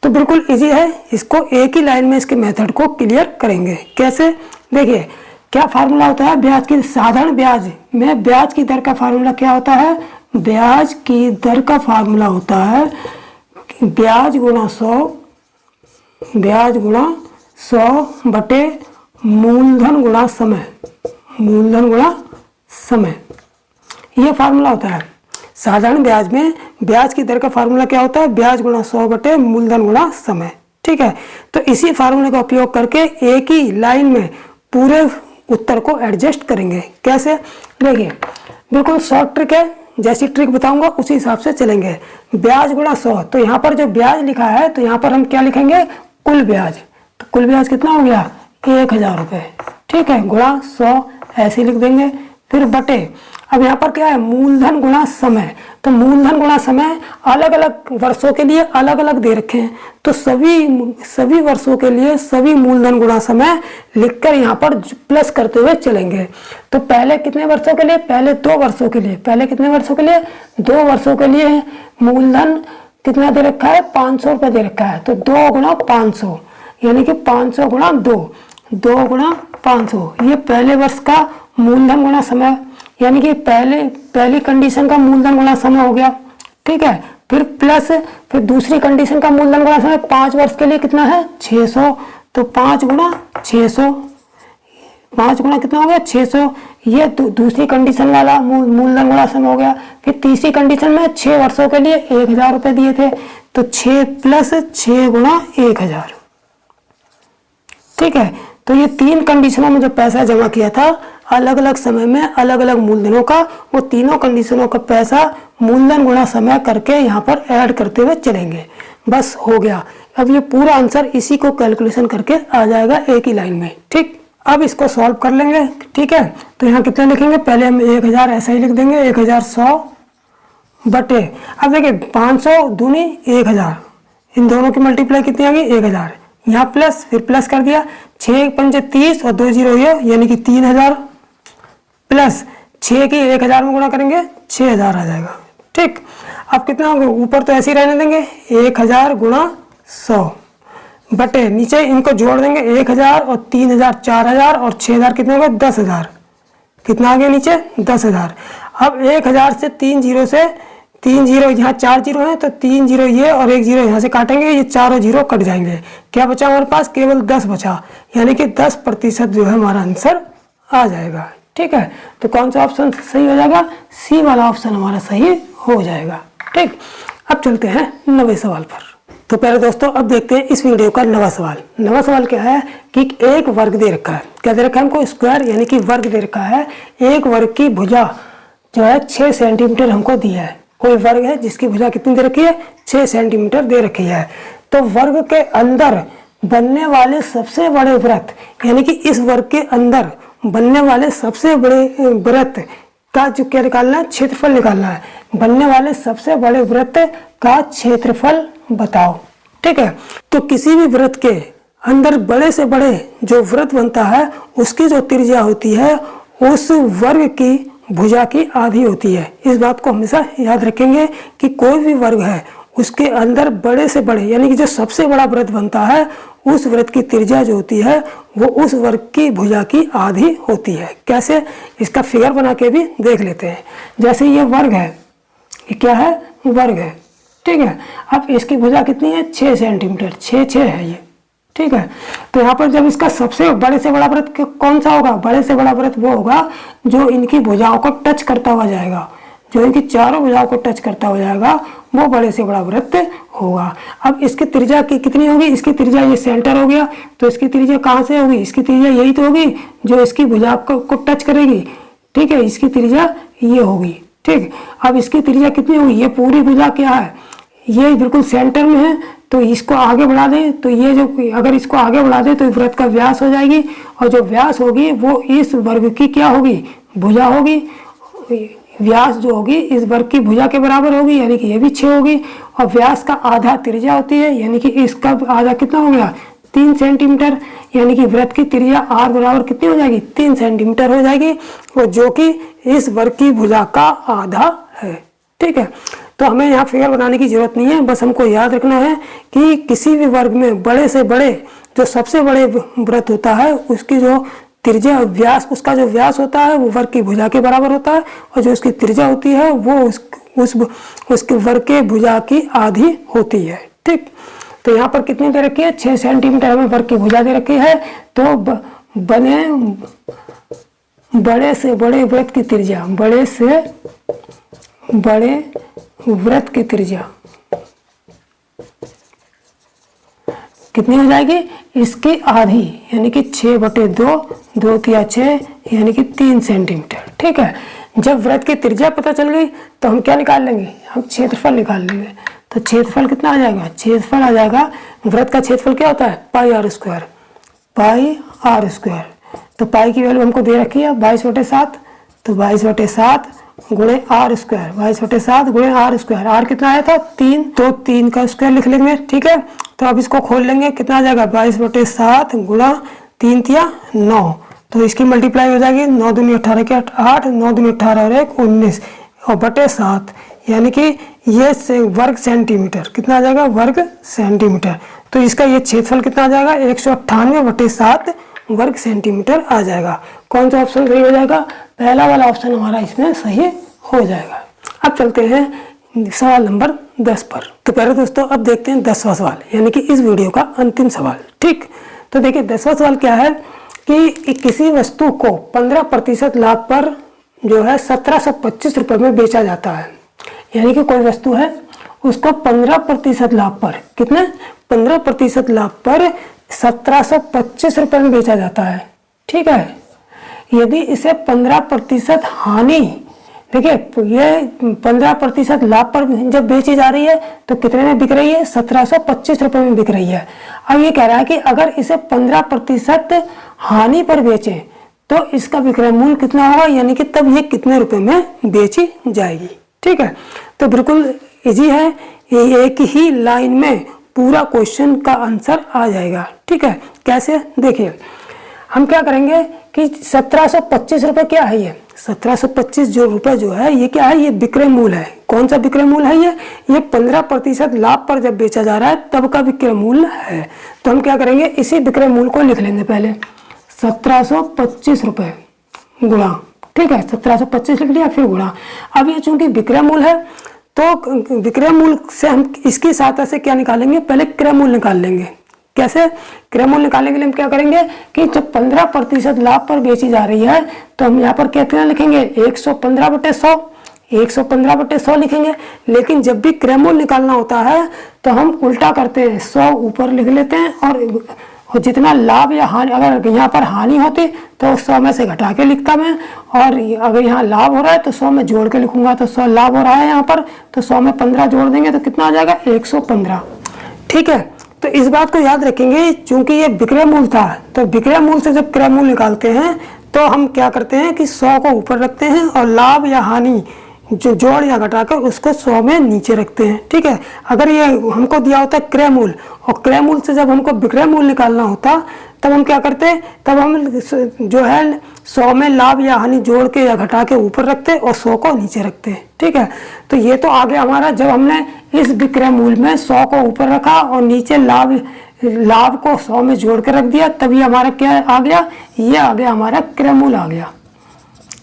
तो बिल्कुल इजी है, इसको एक ही लाइन में इसके मेथड को क्लियर करेंगे। कैसे, देखिए क्या फार्मूला होता है ब्याज की, साधारण ब्याज में ब्याज की दर का फार्मूला क्या होता है, ब्याज की दर का फार्मूला होता है ब्याज गुणा 100, ब्याज गुणा 100 बटे मूलधन गुणा समय, मूलधन गुणा समय, ये फार्मूला होता है। साधारण ब्याज में ब्याज की दर का फार्मूला क्या होता है, ब्याज गुणा 100 बटे मूलधन गुणा समय। ठीक है, तो इसी फार्मूले का उपयोग करके एक ही लाइन में पूरे उत्तर को एडजस्ट करेंगे। कैसे, देखिए बिल्कुल शॉर्ट ट्रिक है, जैसी ट्रिक बताऊंगा उसी हिसाब से चलेंगे। ब्याज गुणा 100, तो यहाँ पर जो ब्याज लिखा है तो यहाँ पर हम क्या लिखेंगे, कुल ब्याज। तो कुल ब्याज कितना हो गया, 1000 रुपये। ठीक है, गुणा 100 ऐसे लिख देंगे, फिर बटे, अब यहाँ पर क्या है, मूलधन गुणा समय। तो मूलधन गुणा समय अलग अलग वर्षों के लिए अलग अलग दे रखे हैं, तो सभी वर्षों के लिए सभी मूलधन गुणा समय लिखकर यहाँ पर प्लस करते हुए चलेंगे। तो पहले कितने वर्षों के लिए, पहले 2 वर्षों के लिए, पहले कितने वर्षों के लिए, 2 वर्षों के लिए मूलधन कितना दे रखा है, 500 रुपये दे रखा है। तो 2 गुणा 500 यानी कि 500 गुणा 2, 2 गुणा 500, ये पहले वर्ष का मूलधन गुणा समय, यानी कि पहली कंडीशन का मूलधन गुणा समय हो गया। ठीक है, फिर प्लस, फिर दूसरी कंडीशन का मूलधन गुणा समय 5 वर्ष के लिए कितना है, 600। तो 5 गुणा 600, 5 गुणा कितना हो गया, 600, ये दूसरी कंडीशन वाला मूलधन गुणा समय हो गया। फिर तीसरी कंडीशन में 6 वर्षों के लिए 1000 रुपये दिए थे, तो 6 प्लस 6 गुणा 1000। ठीक है, तो ये 3 कंडीशनों में जो पैसा जमा किया था अलग अलग समय में अलग अलग मूलधनों का, वो तीनों कंडीशनों का पैसा मूलधन गुणा समय करके यहाँ पर ऐड करते हुए चलेंगे। बस हो गया, अब ये पूरा आंसर इसी को कैलकुलेशन करके आ जाएगा एक ही लाइन में। ठीक, अब इसको सॉल्व कर लेंगे। ठीक है, तो यहाँ कितना लिखेंगे, पहले हम 1000 ऐसा ही लिख देंगे, 1100 बटे, अब देखिए 500 दूनी 1000, इन दोनों की मल्टीप्लाई कितनी आ गई, 1000, यहाँ प्लस, फिर प्लस कर दिया, 6 पंजे 30 और 2 जीरो ये, यानी कि 3000 प्लस 6 की 1000 में गुणा करेंगे 6000 आ जाएगा। ठीक, अब कितना होगा, ऊपर तो ऐसे ही रहने देंगे, 1000 गुणा 100 बटे, नीचे इनको जोड़ देंगे 1000 और 3000 4000 और 6000 कितने हो गए, 10000, कितना आ गया नीचे, 10000। अब 1000 से 3 जीरो से, 3 जीरो यहाँ 4 जीरो है, तो 3 जीरो ये और 1 जीरो यहाँ से काटेंगे, ये चारों जीरो कट जाएंगे, क्या बचा हमारे पास, केवल 10 बचा, यानी कि 10% जो है हमारा आंसर आ जाएगा। ठीक है, तो कौन सा ऑप्शन सही हो जाएगा, सी वाला ऑप्शन हमारा सही हो जाएगा। ठीक, अब चलते हैं 9वें सवाल पर। तो पहले दोस्तों अब देखते हैं इस वीडियो का 9वां सवाल। 9वां सवाल क्या है कि एक वर्ग दे रखा है, क्या दे रखा है हमको, स्क्वायर यानी कि वर्ग दे रखा है। एक वर्ग की भुजा जो है 6 सेंटीमीटर हमको दिया है। कोई वर्ग है जिसकी भुजा कितनी दे रखी है, 6 सेंटीमीटर दे रखी है। तो वर्ग के अंदर बनने वाले सबसे बड़े वृत्त, यानी कि इस वर्ग के अंदर बनने वाले सबसे बड़े वृत्त का जो क्या निकालना है, क्षेत्रफल निकालना है। बनने वाले सबसे बड़े वृत्त का क्षेत्रफल बताओ। ठीक है, तो किसी भी वृत्त के अंदर बड़े से बड़े जो वृत्त बनता है उसकी जो त्रिज्या होती है उस वर्ग की भुजा की आधी होती है। इस बात को हमेशा याद रखेंगे कि कोई भी वर्ग है उसके अंदर बड़े से बड़े यानी कि जो सबसे बड़ा वृत्त बनता है उस वृत्त की त्रिज्या जो होती है वो उस वर्ग की भुजा की आधी होती है। कैसे, इसका फिगर बना के भी देख लेते हैं। जैसे ये वर्ग है, ये क्या है, वर्ग है। ठीक है, अब इसकी भुजा कितनी है, 6 सेंटीमीटर, 6 है ये। ठीक है, तो यहाँ पर जब इसका सबसे बड़े से बड़ा वृत्त कौन सा होगा, बड़े से बड़ा वृत्त वो होगा जो इनकी भुजाओं को टच करता हुआ जाएगा, जो इनकी चारों भुजाओं को टच करता हुआ जाएगा वो बड़े से बड़ा वृत्त होगा। अब इसकी त्रिज्या कितनी होगी, इसकी त्रिज्या ये सेंटर हो गया, तो इसकी त्रिज्या कहाँ से होगी, इसकी त्रिज्या यही तो होगी जो इसकी भुजा को टच करेगी। ठीक है, इसकी त्रिज्या ये होगी। ठीक, अब इसकी त्रिज्या कितनी होगी, ये पूरी भुजा क्या है, ये बिल्कुल सेंटर में है तो इसको आगे बढ़ा दें तो ये जो, अगर इसको आगे बढ़ा दें तो वृत्त का व्यास हो जाएगी, और जो व्यास होगी वो इस वर्ग की क्या होगी, भुजा होगी। व्यास जो होगी इस वर्ग की भुजा के बराबर होगी, यानी कि ये भी 6 होगी। और व्यास का आधा त्रिज्या होती है, यानी कि इसका आधा कितना हो गया, 3 सेंटीमीटर, यानी कि वृत्त की त्रिज्या r बराबर कितनी हो जाएगी, 3 सेंटीमीटर हो जाएगी, और जो कि इस वर्ग की भुजा का आधा है। ठीक है, तो हमें यहाँ फिगर बनाने की जरूरत नहीं है, बस हमको याद रखना है कि किसी भी वर्ग में बड़े से बड़े, जो सबसे बड़े वृत्त होता है उसकी जो त्रिज्या व्यास, उसका जो व्यास होता है वो वर्ग की भुजा के बराबर होता है, और जो उसकी त्रिज्या होती है वो उसके वर्ग के भुजा की आधी होती है। ठीक, तो यहाँ पर कितनी दे रखी है, 6 सेंटीमीटर हमें वर्ग की भुजा दे रखी है। तो बने बड़े से बड़े वृत्त की त्रिज्या, बड़े से बड़े वृत्त की त्रिज्या कितनी हो जाएगी, इसकी आधी, यानी कि 6/2, 2 तिया 6, यानी कि 3 सेंटीमीटर। ठीक है, जब वृत्त की त्रिज्या पता चल गई तो हम क्या निकाल लेंगे, हम क्षेत्रफल निकाल लेंगे। तो क्षेत्रफल कितना आ जाएगा, क्षेत्रफल आ जाएगा, वृत्त का क्षेत्रफल क्या होता है, पाई आर स्क्वायर। तो पाई की वैल्यू हमको दे रखी है 22/7, तो 22/7 गुणे आर स्क्वायर, 22/7 गुणे आर स्क्वायर। आर कितना आया था, 3, तो 3 का स्क्वायर लिख लेंगे। ठीक है, तो अब इसको खोल लेंगे, कितना आ जाएगा, 22/7 गुणा 3 तिया 9, तो इसकी मल्टीप्लाई हो जाएगी, 9 दूनी 18 के 8, 9 दूनी 18 और 1 19, और बटे 7, यानी कि ये से वर्ग सेंटीमीटर, कितना आ जाएगा, वर्ग सेंटीमीटर। तो इसका ये क्षेत्रफल कितना आ जाएगा, 198/7 वर्ग सेंटीमीटर आ जाएगा। कौन सा ऑप्शन सही हो जाएगा, पहला वाला ऑप्शन हमारा इसमें सही हो जाएगा। अब चलते हैं सवाल नंबर 10 पर। तो पहले दोस्तों अब देखते हैं 10वां सवाल, यानी कि इस वीडियो का अंतिम सवाल। ठीक, तो देखिए 10वां सवाल क्या है कि किसी वस्तु को 15% लाभ पर जो है 1725 रुपये में बेचा जाता है। यानी कि कोई वस्तु है, उसको 15% लाभ पर, कितने, 15% लाभ पर 1725 रुपये में बेचा जाता है। ठीक है, यदि इसे 15% हानि, देखिए ये 15% लाभ पर जब बेची जा रही है तो कितने में बिक रही है, 1725 रुपये में बिक रही है। अब ये कह रहा है कि अगर इसे 15% हानि पर बेचें तो इसका विक्रय मूल्य कितना होगा, यानी कि तब ये कितने रुपए में बेची जाएगी। ठीक है, तो बिल्कुल इजी है, ये एक ही लाइन में पूरा क्वेश्चन का आंसर आ जाएगा। ठीक है, कैसे, देखिए हम क्या करेंगे कि 1725 रुपये क्या है, ये 1725 जो रुपये जो है ये क्या है, ये विक्रय मूल्य है। कौन सा विक्रय मूल्य है, ये 15% लाभ पर जब बेचा जा रहा है तब का विक्रय मूल्य है। तो हम क्या करेंगे, इसी विक्रय मूल्य को लिख लेंगे पहले, 1725 रुपये गुणा, ठीक है 1725 लिख लिया, फिर गुणा। अब ये चूंकि विक्रय मूल्य है तो विक्रय मूल्य से हम इसकी सहायता से क्या निकालेंगे, पहले क्रय मूल्य निकाल लेंगे। कैसे, क्रय मूल्य निकालने के लिए हम क्या करेंगे कि जब 15% लाभ पर बेची जा रही है तो हम यहाँ पर कितना लिखेंगे, 115/100, 115/100 लिखेंगे। लेकिन जब भी क्रय मूल्य निकालना होता है तो हम उल्टा करते हैं, 100 ऊपर लिख लेते हैं और जितना लाभ या हानि, अगर यहाँ पर हानि होती तो 100 में से घटा के लिखता मैं, और अगर यहाँ लाभ हो रहा है तो 100 में जोड़ के लिखूंगा। तो 100 लाभ हो रहा है यहाँ पर, तो 100 में 15 जोड़ देंगे तो कितना आ जाएगा, 115। ठीक है, तो इस बात को याद रखेंगे, चूंकि ये विक्रय मूल्य था तो विक्रय मूल्य से जब क्रय मूल्य निकालते हैं तो हम क्या करते हैं कि 100 को ऊपर रखते हैं और लाभ या हानि जो जोड़ या घटाकर उसको 100 में नीचे रखते हैं। ठीक है, अगर ये हमको दिया होता है क्रय मूल्य और क्रय मूल्य से जब हमको विक्रय मूल्य निकालना होता तब हम क्या करते हैं, तब हम जो है 100 में लाभ या हानि जोड़ के या घटा के ऊपर रखते और 100 को नीचे रखते हैं। ठीक है, तो ये तो आगे हमारा, जब हमने इस विक्रय मूल्य में 100 को ऊपर रखा और नीचे लाभ को 100 में जोड़ के रख दिया, तभी हमारा क्या आ गया, ये आ गया हमारा क्रय मूल्य आ गया।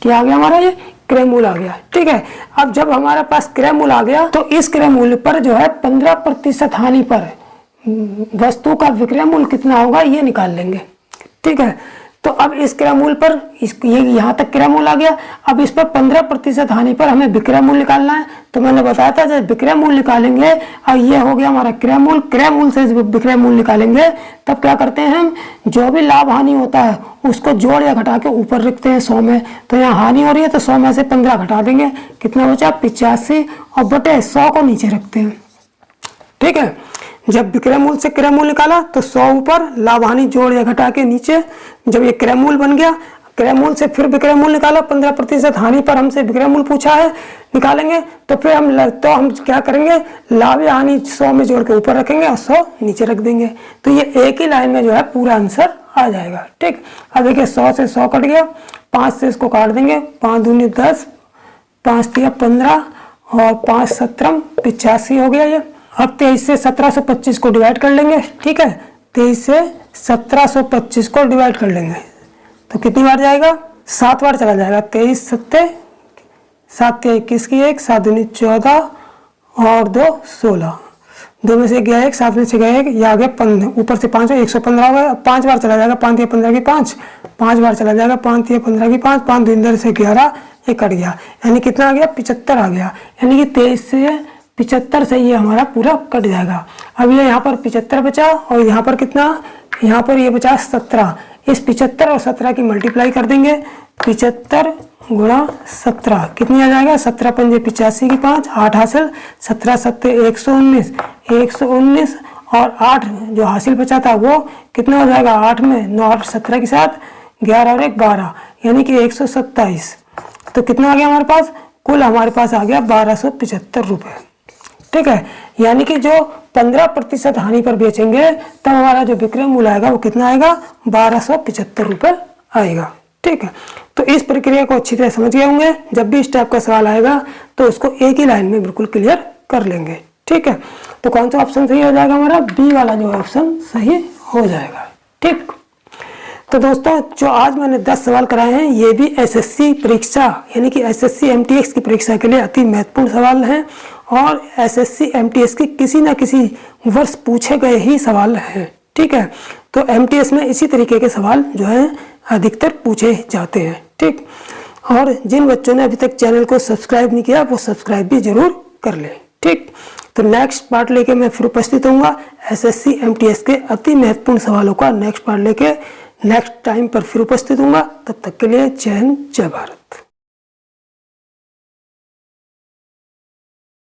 क्या आ गया हमारा, ये क्रय मूल्य आ गया। ठीक है, अब जब हमारे पास क्रय मूल्य आ गया तो इस क्रय मूल्य पर जो है 15% हानि पर वस्तु का विक्रय मूल्य कितना होगा ये निकाल लेंगे। ठीक है, तो अब इस क्रय मूल्य पर ये यहाँ तक क्रय मूल्य आ गया। अब इस पर 15% हानि पर हमें विक्रय मूल्य निकालना है। तो मैंने बताया था जब विक्रय मूल्य निकालेंगे, और ये हो गया हमारा क्रय मूल्य, क्रय मूल्य से विक्रय मूल्य निकालेंगे तब क्या करते हैं हम, जो भी लाभ हानि होता है उसको जोड़ या घटा के ऊपर रखते हैं 100 में। तो यहाँ हानि हो रही है तो 100 में से 15 घटा देंगे, कितना बचा 85, और बटे 100 को नीचे रखते हैं। ठीक है, जब विक्रय मूल्य से क्रय मूल्य निकाला तो 100 ऊपर, लाभ हानि जोड़ या घटा के नीचे। जब ये क्रय मूल्य बन गया, क्रय मूल्य से फिर विक्रय मूल्य निकाला, 15% हानि पर हमसे विक्रय मूल्य पूछा है, निकालेंगे। तो फिर हम क्या करेंगे, लाभ या हानि 100 में जोड़ के ऊपर रखेंगे और 100 नीचे रख देंगे। तो ये एक ही लाइन में जो है पूरा आंसर आ जाएगा। ठीक, अब देखिए 100 से 100 कट गया, 5 से इसको काट देंगे, 5 दूनी 10, 5 तिया 15 और 5 17 85 हो गया ये। अब 23 से 1725 को डिवाइड कर लेंगे। ठीक है, 23 से 1725 को डिवाइड कर लेंगे तो कितनी बार जाएगा, 7 बार चला जाएगा। 23 सत्ते 7 21 की 1, 7 दूनी 14 और 2 16, 2 में से गया 1, 7 में से गया 1, ये आ गया 15, ऊपर से 5 115 हो गया। 5 बार चला जाएगा, 5 15 की 5, 5 बार चला जाएगा, 5 15 की 5, 5 दूनी से 11, ये कट गया, यानी कितना आ गया, 75 आ गया। यानी कि 23 से 75 से ये हमारा पूरा कट जाएगा। अब ये यहाँ पर 75 बचा और यहाँ पर कितना, यहाँ पर ये बचा 17। इस 75 और 17 की मल्टीप्लाई कर देंगे, 75 गुणा 17 कितनी आ जाएगा, 17 पंजे 85 की 5, 8 हासिल, 17 सत्ते 119, 119 और 8 जो हासिल बचा था वो कितना हो जाएगा, 8 में 9 8 17 के साथ 11 और 1 12, यानी कि 127। तो कितना आ गया हमारे पास, कुल हमारे पास आ गया 1275 रुपये। ठीक है, यानी कि जो 15% हानि पर बेचेंगे तब हमारा जो विक्रय मूल्य आएगा वो कितना आएगा, 1275 रुपये आएगा। ठीक है, तो इस प्रक्रिया को अच्छी तरह समझ गए होंगे। जब भी इस टाइप का सवाल आएगा तो उसको एक ही लाइन में बिल्कुल क्लियर कर लेंगे। ठीक है, तो कौन सा ऑप्शन सही हो जाएगा, हमारा बी वाला जो ऑप्शन सही हो जाएगा। ठीक, तो दोस्तों जो आज मैंने 10 सवाल कराए हैं ये भी एसएससी परीक्षा यानी कि एसएससी एमटीएस की परीक्षा के लिए अति महत्वपूर्ण सवाल हैं और एसएससी एमटीएस की किसी न किसी वर्ष पूछे गए ही सवाल हैं। ठीक है, तो एमटीएस में इसी तरीके के सवाल जो है अधिकतर पूछे जाते हैं। ठीक, और जिन बच्चों ने अभी तक चैनल को सब्सक्राइब नहीं किया वो सब्सक्राइब भी जरूर कर लें। ठीक, तो नेक्स्ट पार्ट लेके मैं फिर उपस्थित होऊंगा एसएससी एमटीएस के अति महत्वपूर्ण सवालों का नेक्स्ट पार्ट लेके नेक्स्ट टाइम पर फिर उपस्थित होऊंगा। तब तक के लिए जय हिंद, जय भारत।